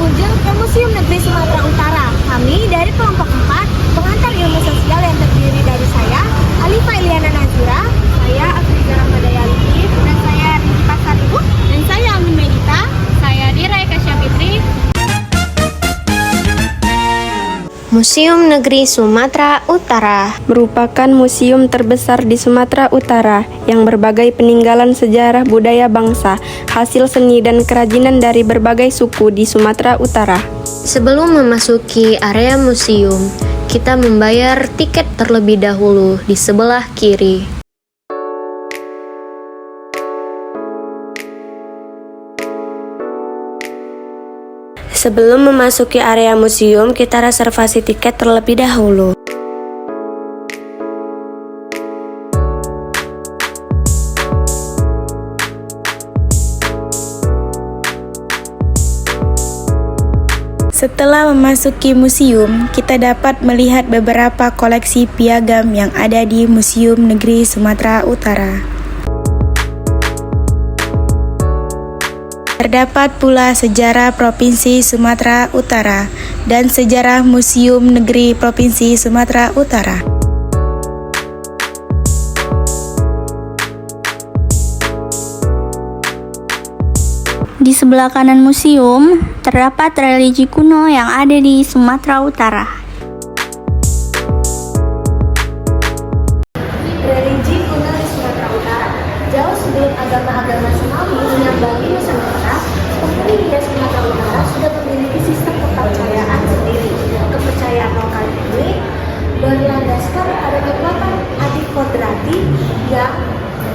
berkunjung ke Museum Negeri Sumatera Utara. Kami dari kelompok 4, pengantar ilmu sosial yang terdiri dari saya, Alifa Iliana Nazira, saya Afrika Ramadayati, dan saya Riki Pasaribu, dan saya Amin Medita, saya Dira Eka Syafitri. Museum Negeri Sumatera Utara merupakan museum terbesar di Sumatera Utara yang berbagai peninggalan sejarah budaya bangsa, hasil seni dan kerajinan dari berbagai suku di Sumatera Utara. Sebelum memasuki area museum, kita membayar tiket terlebih dahulu di sebelah kiri. Sebelum memasuki area museum, kita reservasi tiket terlebih dahulu. Setelah memasuki museum, kita dapat melihat beberapa koleksi piagam yang ada di Museum Negeri Sumatera Utara. Terdapat pula sejarah Provinsi Sumatera Utara dan sejarah Museum Negeri Provinsi Sumatera Utara. Di sebelah kanan museum, terdapat religi kuno yang ada di Sumatera Utara. Religi kuno di Sumatera Utara. Jauh sebelum agama-agama Semawi menyambangi Nusantara, penghuni di Sumatera Utara sudah memiliki sistem kepercayaan sendiri. Kepercayaan lokal ini berlandaskan pada kekuatan adikodrati yang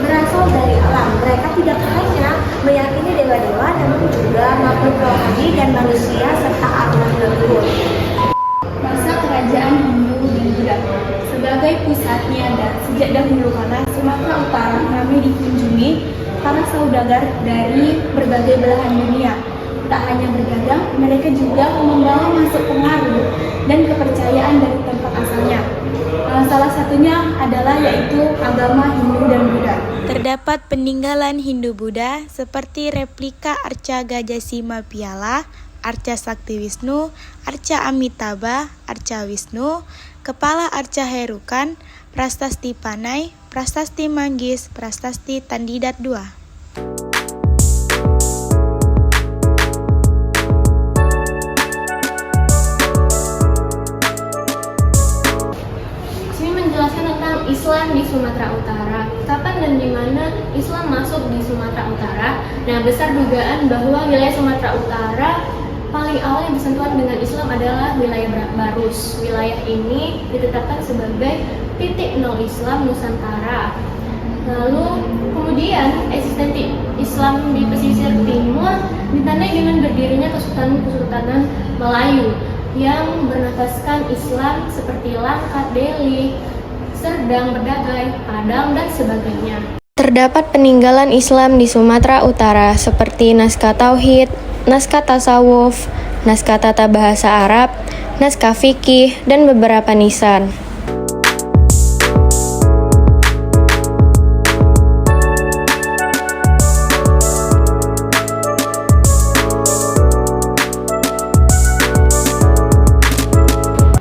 berasal dari alam. Mereka tidak hanya meyakini dewa-dewa, namun juga makhluk rohani dan manusia serta arwah leluhur. Masa kerajaan Hindu dan Buddha sebagai pusatnya dan sejak dahulu kala Sumatera Utara ramai dikunjungi para saudagar dari berbagai belahan dunia. Tak hanya berdagang, mereka juga membawa masuk pengaruh dan kepercayaan dari tempat asalnya. Salah satunya adalah yaitu agama Hindu dan Buddha. Terdapat peninggalan Hindu-Buddha seperti replika arca Gajasima Piala, arca Sakti Wisnu, arca Amitabha, arca Wisnu, kepala arca Herukan, prasasti Panai, prasasti Manggis, prasasti Tandidat II. Islam di Sumatera Utara. Kapan dan di mana Islam masuk di Sumatera Utara? Nah, besar dugaan bahwa wilayah Sumatera Utara paling awal yang bersentuhan dengan Islam adalah wilayah Barus. Wilayah ini ditetapkan sebagai titik nol Islam Nusantara. Lalu kemudian eksistensi Islam di pesisir timur ditandai dengan berdirinya Kesultanan Melayu yang bernafaskan Islam seperti Langkat, Delhi, Serdang, Berdagai, Padang, dan sebagainya. Terdapat peninggalan Islam di Sumatera Utara seperti naskah Tauhid, naskah Tasawuf, naskah tata bahasa Arab, naskah fikih, dan beberapa nisan.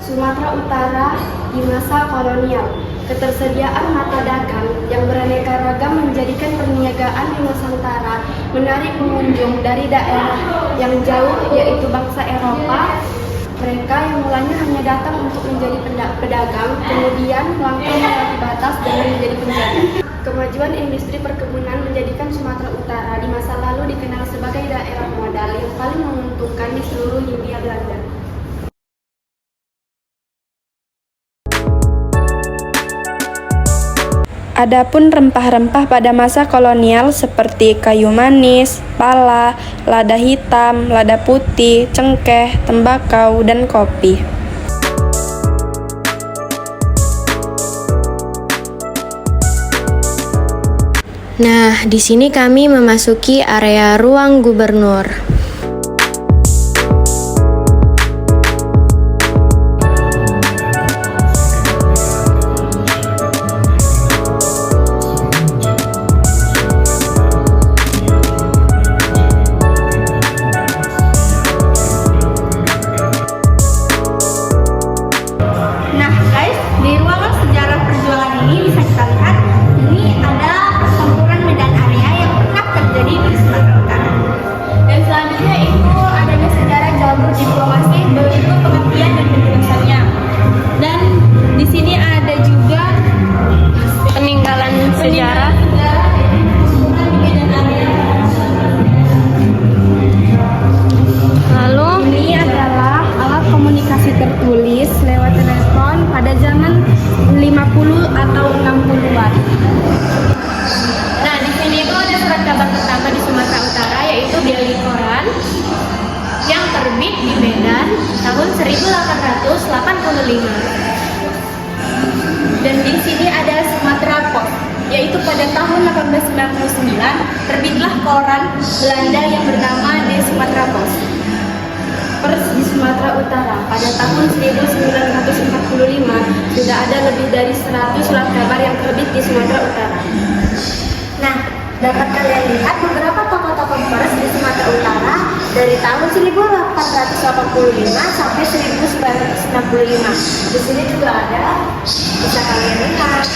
Sumatera Utara di masa kolonial. Ketersediaan mata dagang yang beraneka ragam menjadikan perniagaan di Nusantara menarik pengunjung dari daerah yang jauh, yaitu bangsa Eropa. Mereka yang mulanya hanya datang untuk menjadi pedagang, kemudian melangkah melewati batas dengan menjadi penjajah. Kemajuan industri perkebunan menjadikan Sumatera Utara di masa lalu dikenal sebagai daerah modal yang paling menguntungkan di seluruh Hindia Belanda. Adapun rempah-rempah pada masa kolonial seperti kayu manis, pala, lada hitam, lada putih, cengkeh, tembakau, dan kopi. Nah, di sini kami memasuki area ruang gubernur. tahun 1885. Dan di sini ada Sumatera Post, yaitu pada tahun 1899 terbitlah koran Belanda yang bernama De Sumatera Post. Pers di Sumatera Utara pada tahun 1945 sudah ada lebih dari 100 surat kabar yang terbit di Sumatera Utara. Nah, dapat kalian lihat beberapa tokoh-tokoh pers di Sumatera Utara dari tahun 1885 sampai 1995. Di sini juga ada, bisa kalian lihat.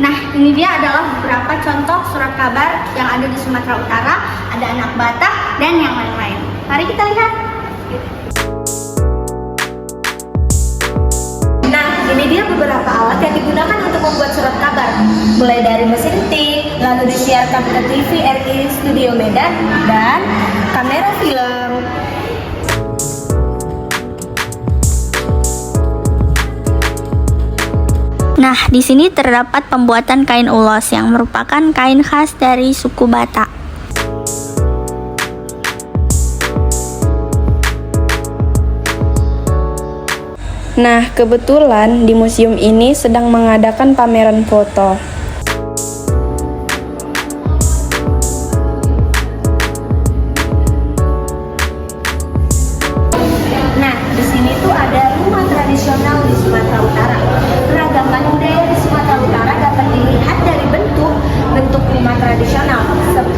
Nah, ini dia adalah beberapa contoh surat kabar yang ada di Sumatera Utara. Ada Anak Batak dan yang lain-lain. Mari kita lihat. Nah, ini dia beberapa alat yang digunakan untuk membuat surat kabar. Mulai dari mesin tik, lalu disiarkan ke TVRI Studio Medan, dan kamera film. Nah, di sini terdapat pembuatan kain ulos yang merupakan kain khas dari suku Batak. Nah, kebetulan di museum ini sedang mengadakan pameran foto. Nah, di sini tuh ada rumah tradisional di Sumatera Utara. Keragaman budaya di Sumatera Utara dapat dilihat dari bentuk rumah tradisional.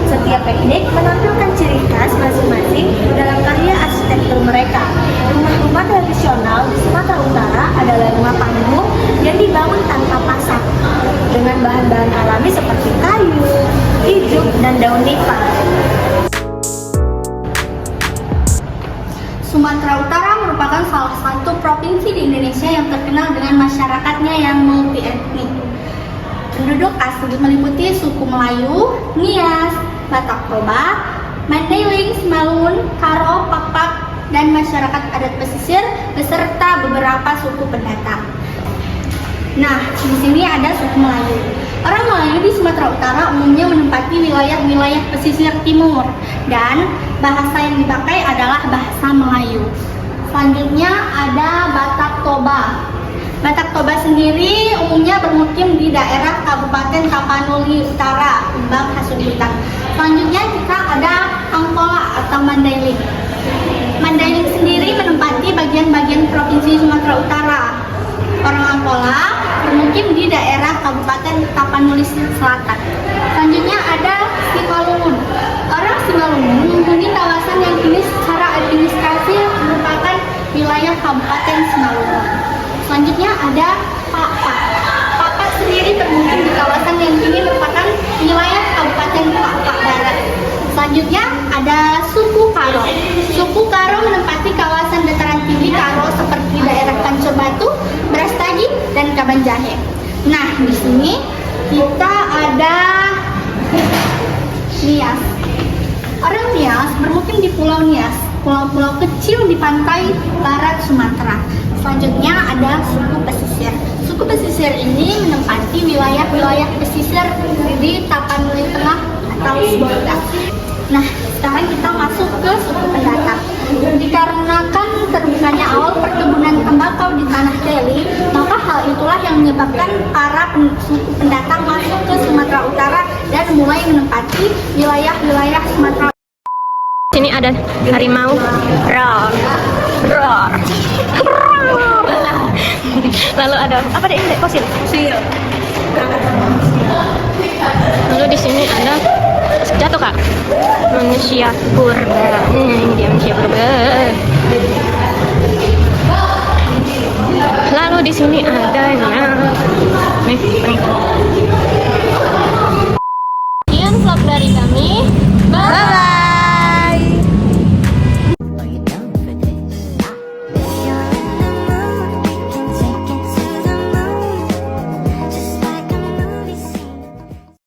Setiap teknik menampilkan ciri khas masing-masing dalam karya arsitektur mereka. Rumah-rumah tradisional di Sumatera Utara adalah rumah panggung yang dibangun tanpa pasak dengan bahan-bahan alami seperti kayu, ijuk, dan daun nipah. Sumatera Utara merupakan salah satu provinsi di Indonesia yang terkenal dengan masyarakatnya yang multi etnik. Penduduk asli meliputi suku Melayu, Nias, Batak Toba, Mandailing, Simalungun, Karo, Pakpak, dan masyarakat adat pesisir beserta beberapa suku pendatang. Nah, di sini ada suku Melayu. Orang Melayu di Sumatera Utara umumnya menempati wilayah-wilayah pesisir timur dan bahasa yang dipakai adalah bahasa Melayu. Selanjutnya ada Batak Toba. Batak Toba sendiri umumnya bermukim di daerah Kabupaten Tapanuli Utara, Lembang Hasundutan. Selanjutnya kita ada Angkola atau Mandailing. Mandailing sendiri menempati bagian-bagian provinsi Sumatera Utara. Orang Angkola bermukim di daerah Kabupaten Tapanuli Selatan. Selanjutnya ada Simalungun. Orang Simalungun menghuni kawasan yang kini secara administrasi merupakan wilayah Kabupaten Simalungun. Selanjutnya ada Pakpak. Pakpak sendiri bermukim di kawasan yang kini merupakan wilayah Kabupaten Pakpak Barat. Selanjutnya ada suku Karo. Suku Karo menempati kawasan dataran tinggi Karo seperti daerah Pancur Batu, Brastagi, dan Kabanjahe. Nah, di sini kita ada Nias. Orang Nias bermukim di Pulau Nias, pulau-pulau kecil di pantai barat Sumatera. Selanjutnya ada suku pesisir. Suku pesisir ini menempati wilayah-wilayah pesisir di Tapanuli Tengah atau Sumba. Nah, sekarang kita masuk ke suku pendatang. Dikarenakan terbukanya awal perkebunan tembakau di tanah Deli, maka hal itulah yang menyebabkan para suku pendatang masuk ke Sumatera Utara dan mulai menempati wilayah-wilayah Sumatera. Sini ada harimau. Roar. Roar. Lalu ada apa deh ini? Fosil. Lalu di sini ada jatuh kak. Manusia purba. Ini dia manusia purba. Lalu di sini adanya nih. Sekian vlog dari kami.